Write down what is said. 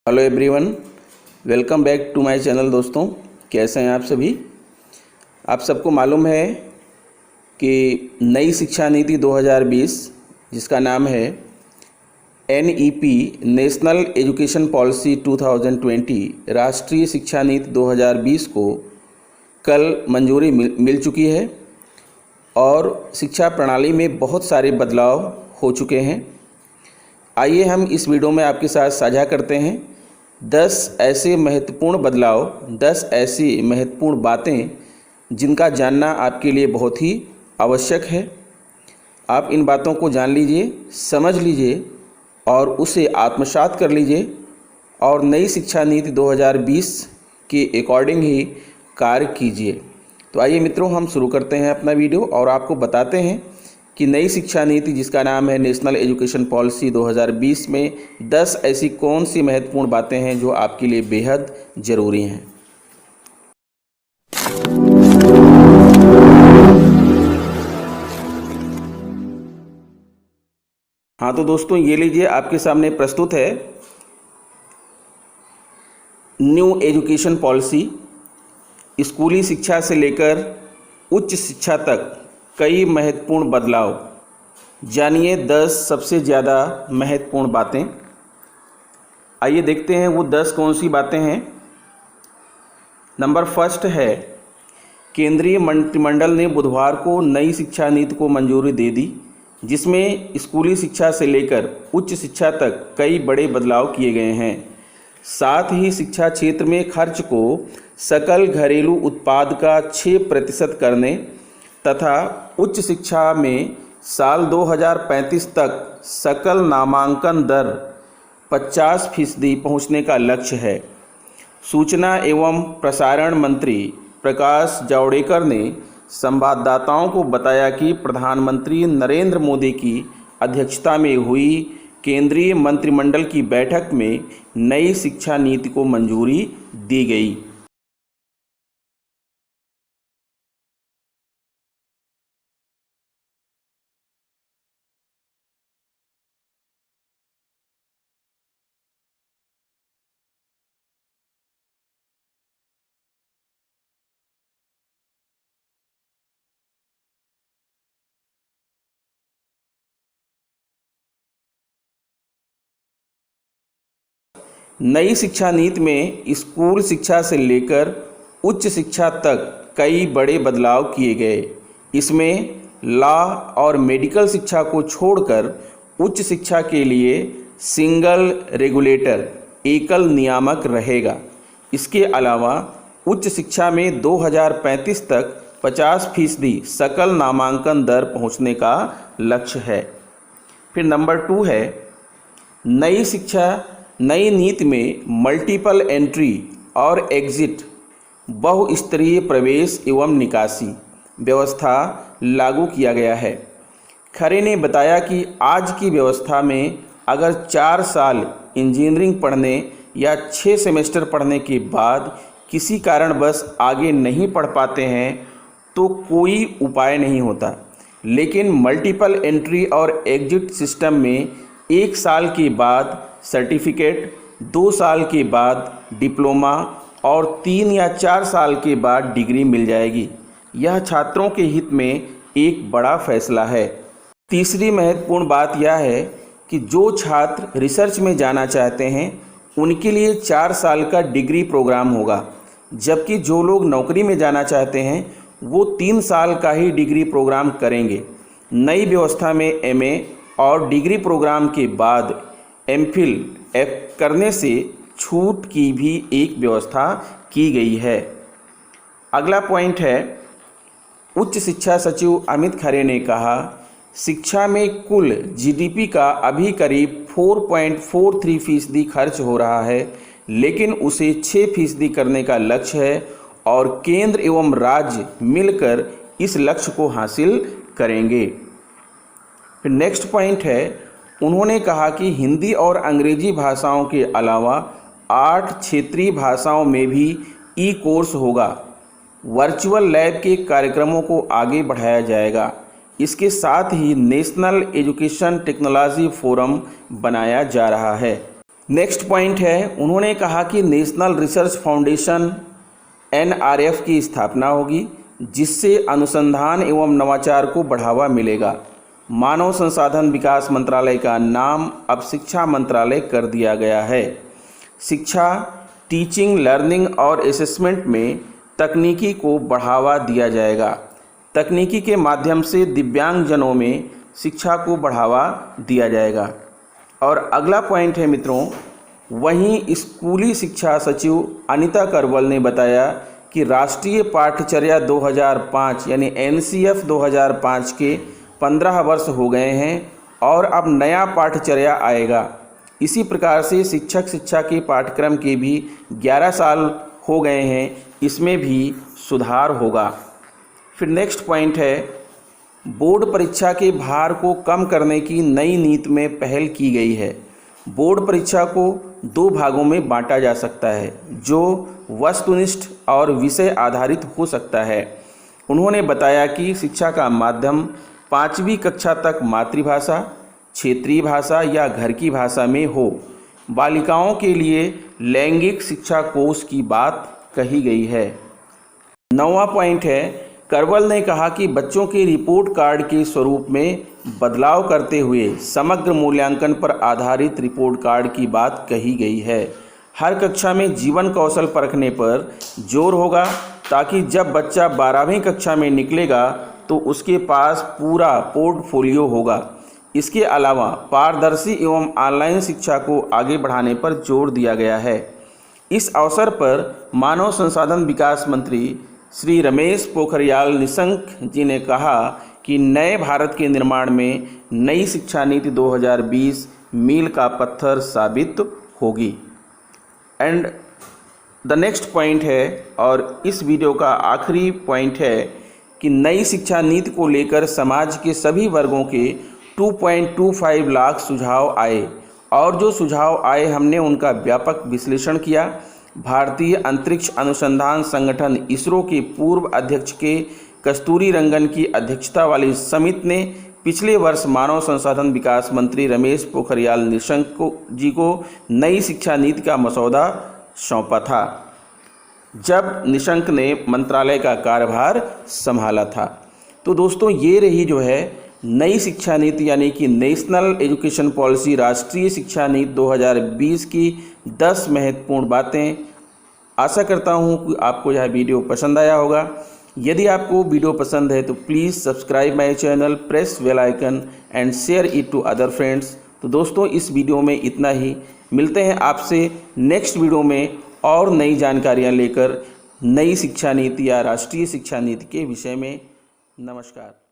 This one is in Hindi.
Hello everyone, welcome back to my channel. दोस्तों, कैसे हैं आप सभी। आप सबको मालूम है कि नई शिक्षा नीति 2020 जिसका नाम है NEP नेशनल एजुकेशन पॉलिसी 2020 राष्ट्रीय शिक्षा नीति 2020 को कल मंजूरी मिल चुकी है और शिक्षा प्रणाली में बहुत सारे बदलाव हो चुके हैं। आइए हम इस वीडियो में आपके साथ साझा करते हैं 10 ऐसे महत्वपूर्ण बदलाव, 10 ऐसी महत्वपूर्ण बातें जिनका जानना आपके लिए बहुत ही आवश्यक है। आप इन बातों को जान लीजिए, समझ लीजिए और उसे आत्मसात कर लीजिए और नई शिक्षा नीति 2020 के अकॉर्डिंग ही कार्य कीजिए। तो आइए मित्रों, हम शुरू करते हैं अपना वीडियो और आपको बताते हैं कि नई शिक्षा नीति जिसका नाम है नेशनल एजुकेशन पॉलिसी 2020 में 10 ऐसी कौन सी महत्वपूर्ण बातें हैं जो आपके लिए बेहद ज़रूरी हैं। हाँ तो दोस्तों, ये लीजिए, आपके सामने प्रस्तुत है न्यू एजुकेशन पॉलिसी। स्कूली शिक्षा से लेकर उच्च शिक्षा तक कई महत्वपूर्ण बदलाव। जानिए 10 सबसे ज़्यादा महत्वपूर्ण बातें। आइए देखते हैं वो 10 कौन सी बातें हैं। नंबर फर्स्ट है, केंद्रीय मंत्रिमंडल ने बुधवार को नई शिक्षा नीति को मंजूरी दे दी, जिसमें स्कूली शिक्षा से लेकर उच्च शिक्षा तक कई बड़े बदलाव किए गए हैं। साथ ही शिक्षा क्षेत्र में खर्च को सकल घरेलू उत्पाद का 6% करने तथा उच्च शिक्षा में साल 2035 तक सकल नामांकन दर 50% पहुंचने का लक्ष्य है। सूचना एवं प्रसारण मंत्री प्रकाश जावड़ेकर ने संवाददाताओं को बताया कि प्रधानमंत्री नरेंद्र मोदी की अध्यक्षता में हुई केंद्रीय मंत्रिमंडल की बैठक में नई शिक्षा नीति को मंजूरी दी गई। नई शिक्षा नीति में स्कूल शिक्षा से लेकर उच्च शिक्षा तक कई बड़े बदलाव किए गए। इसमें लॉ और मेडिकल शिक्षा को छोड़कर उच्च शिक्षा के लिए सिंगल रेगुलेटर, एकल नियामक रहेगा। इसके अलावा उच्च शिक्षा में 2035 तक 50% सकल नामांकन दर पहुंचने का लक्ष्य है। फिर नंबर 2 है, नई नीति में मल्टीपल एंट्री और एग्जिट, बहुस्तरीय प्रवेश एवं निकासी व्यवस्था लागू किया गया है। खरे ने बताया कि आज की व्यवस्था में अगर 4 साल इंजीनियरिंग पढ़ने या 6 सेमेस्टर पढ़ने के बाद किसी कारणवश आगे नहीं पढ़ पाते हैं तो कोई उपाय नहीं होता, लेकिन मल्टीपल एंट्री और एग्जिट सिस्टम में 1 साल के बाद सर्टिफिकेट, 2 साल के बाद डिप्लोमा और 3 या 4 साल के बाद डिग्री मिल जाएगी। यह छात्रों के हित में एक बड़ा फैसला है। तीसरी महत्वपूर्ण बात यह है कि जो छात्र रिसर्च में जाना चाहते हैं उनके लिए 4 साल का डिग्री प्रोग्राम होगा, जबकि जो लोग नौकरी में जाना चाहते हैं वो 3 साल का ही डिग्री प्रोग्राम करेंगे। नई व्यवस्था में MA और डिग्री प्रोग्राम के बाद MPhil करने से छूट की भी एक व्यवस्था की गई है। अगला पॉइंट है, उच्च शिक्षा सचिव अमित खरे ने कहा, शिक्षा में कुल GDP का अभी करीब 4.43% खर्च हो रहा है, लेकिन उसे 6% करने का लक्ष्य है और केंद्र एवं राज्य मिलकर इस लक्ष्य को हासिल करेंगे। फिर नेक्स्ट पॉइंट है, उन्होंने कहा कि हिंदी और अंग्रेजी भाषाओं के अलावा 8 क्षेत्रीय भाषाओं में भी कोर्स होगा। वर्चुअल लैब के कार्यक्रमों को आगे बढ़ाया जाएगा। इसके साथ ही नेशनल एजुकेशन टेक्नोलॉजी फोरम बनाया जा रहा है। नेक्स्ट पॉइंट है, उन्होंने कहा कि नेशनल रिसर्च फाउंडेशन NRF की स्थापना होगी, जिससे अनुसंधान एवं नवाचार को बढ़ावा मिलेगा। मानव संसाधन विकास मंत्रालय का नाम अब शिक्षा मंत्रालय कर दिया गया है। शिक्षा, टीचिंग, लर्निंग और असेसमेंट में तकनीकी को बढ़ावा दिया जाएगा। तकनीकी के माध्यम से दिव्यांगजनों में शिक्षा को बढ़ावा दिया जाएगा। और अगला पॉइंट है मित्रों, वहीं स्कूली शिक्षा सचिव अनीता करवल ने बताया कि राष्ट्रीय पाठ्यचर्या 2005 यानी NCF 2005 के 15 वर्ष हो गए हैं और अब नया पाठ्यचर्या आएगा। इसी प्रकार से शिक्षक शिक्षा के पाठ्यक्रम के भी 11 साल हो गए हैं, इसमें भी सुधार होगा। फिर नेक्स्ट पॉइंट है, बोर्ड परीक्षा के भार को कम करने की नई नीति में पहल की गई है। बोर्ड परीक्षा को 2 भागों में बांटा जा सकता है, जो वस्तुनिष्ठ और विषय आधारित हो सकता है। उन्होंने बताया कि शिक्षा का माध्यम 5वीं कक्षा तक मातृभाषा, क्षेत्रीय भाषा या घर की भाषा में हो। बालिकाओं के लिए लैंगिक शिक्षा कोर्स की बात कही गई है। 9वां पॉइंट है, करवल ने कहा कि बच्चों के रिपोर्ट कार्ड के स्वरूप में बदलाव करते हुए समग्र मूल्यांकन पर आधारित रिपोर्ट कार्ड की बात कही गई है। हर कक्षा में जीवन कौशल परखने पर जोर होगा, ताकि जब बच्चा 12वीं कक्षा में निकलेगा तो उसके पास पूरा पोर्टफोलियो होगा। इसके अलावा पारदर्शी एवं ऑनलाइन शिक्षा को आगे बढ़ाने पर जोर दिया गया है। इस अवसर पर मानव संसाधन विकास मंत्री श्री रमेश पोखरियाल निशंक जी ने कहा कि नए भारत के निर्माण में नई शिक्षा नीति 2020 मील का पत्थर साबित होगी। एंड द नेक्स्ट पॉइंट है, और इस वीडियो का आखिरी पॉइंट है कि नई शिक्षा नीति को लेकर समाज के सभी वर्गों के 2.25 लाख सुझाव आए, और जो सुझाव आए हमने उनका व्यापक विश्लेषण किया। भारतीय अंतरिक्ष अनुसंधान संगठन इसरो के पूर्व अध्यक्ष के कस्तूरी रंगन की अध्यक्षता वाली समिति ने पिछले वर्ष मानव संसाधन विकास मंत्री रमेश पोखरियाल निशंक जी को नई शिक्षा नीति का मसौदा सौंपा था, जब निशंक ने मंत्रालय का कार्यभार संभाला था। तो दोस्तों, ये रही जो है नई शिक्षा नीति यानी कि नेशनल एजुकेशन पॉलिसी, राष्ट्रीय शिक्षा नीति 2020 की 10 महत्वपूर्ण बातें। आशा करता हूँ कि आपको यह वीडियो पसंद आया होगा। यदि आपको वीडियो पसंद है तो please subscribe my channel, press bell icon and share it to other friends. तो दोस्तों, इस वीडियो में इतना ही। मिलते हैं आपसे नेक्स्ट वीडियो में और नई जानकारियाँ लेकर नई शिक्षा नीति या राष्ट्रीय शिक्षा नीति के विषय में। नमस्कार।